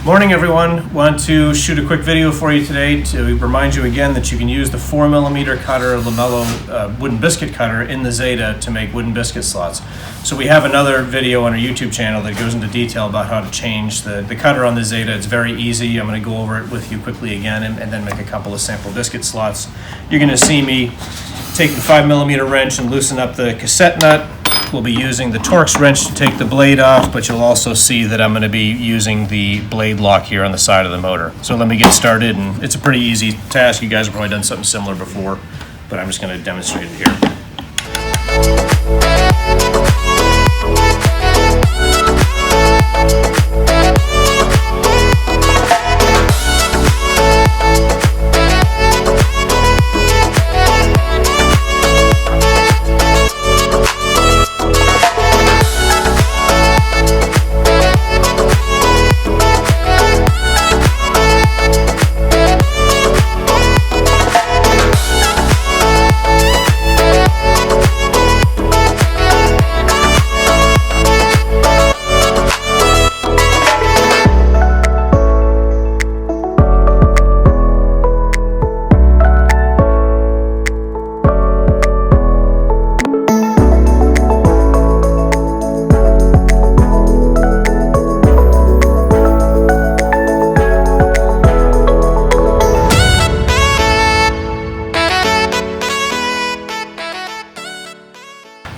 Morning everyone. Want to shoot a quick video for you today to remind you again that you can use the 4mm cutter LAMELLO wooden biscuit cutter in the Zeta to make wooden biscuit slots. So we have another video on our YouTube channel that goes into detail about how to change the cutter on the Zeta. It's very easy. I'm going to go over it with you quickly again and then make a couple of sample biscuit slots. You're going to see me take the 5mm wrench and loosen up the cassette nut. We'll be using the Torx wrench to take the blade off, but you'll also see that I'm going to be using the blade lock here on the side of the motor. So let me get started, and it's a pretty easy task. You guys have probably done something similar before, but I'm just going to demonstrate it here.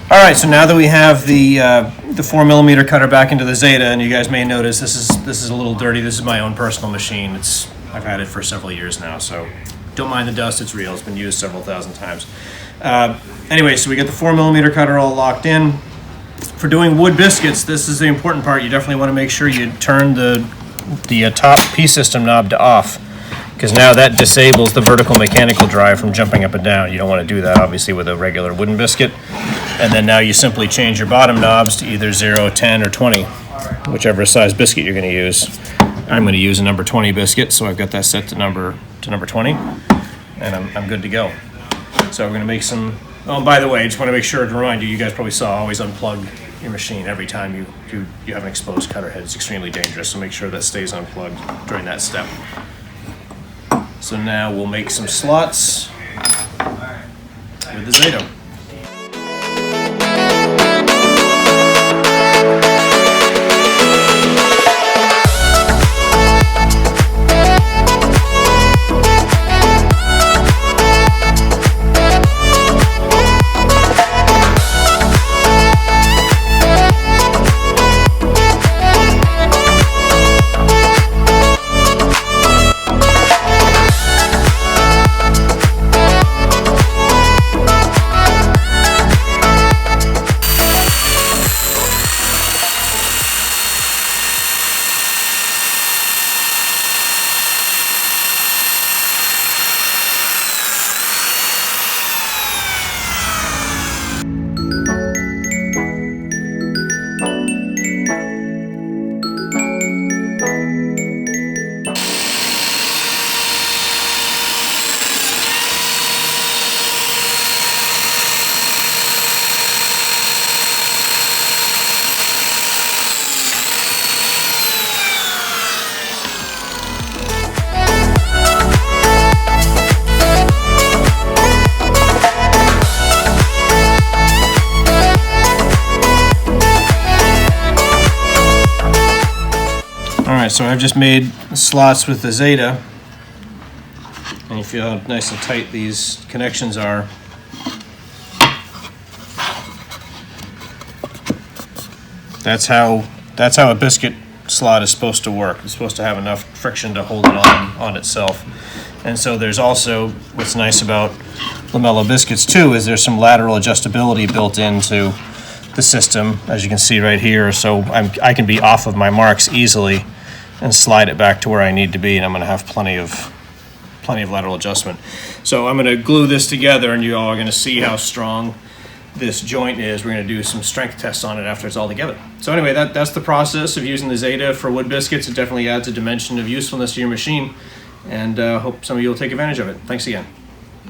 Alright, so now that we have the 4mm cutter back into the Zeta, and you guys may notice this is a little dirty. This is my own personal machine. I've had it for several years now, so don't mind the dust. It's real. It's been used several thousand times. Anyway, so we got the 4mm cutter all locked in. For doing wood biscuits, this is the important part. You definitely want to make sure you turn the top P-system knob to off, because now that disables the vertical mechanical drive from jumping up and down. You don't want to do that, obviously, with a regular wooden biscuit. And then now you simply change your bottom knobs to either 0, 10, or 20, whichever size biscuit you're going to use. I'm going to use a number 20 biscuit, so I've got that set to number 20, and I'm good to go. So we're going to make some. Oh, and by the way, I just want to make sure to remind you, you guys probably saw, always unplug your machine every time you have an exposed cutter head. It's extremely dangerous, so make sure that stays unplugged during that step. So now we'll make some slots with the Zeta. Alright, so I've just made slots with the Zeta, and you feel how nice and tight these connections are. That's how a biscuit slot is supposed to work. It's supposed to have enough friction to hold it on itself. And so there's also, what's nice about LAMELLO biscuits too, is there's some lateral adjustability built into the system, as you can see right here. So I can be off of my marks easily and slide it back to where I need to be, and I'm going to have plenty of lateral adjustment. So I'm going to glue this together, and you all are going to see how strong this joint is. We're going to do some strength tests on it after it's all together. So anyway, that's the process of using the Zeta for wood biscuits. It definitely adds a dimension of usefulness to your machine, and hope some of you will take advantage of it. Thanks again.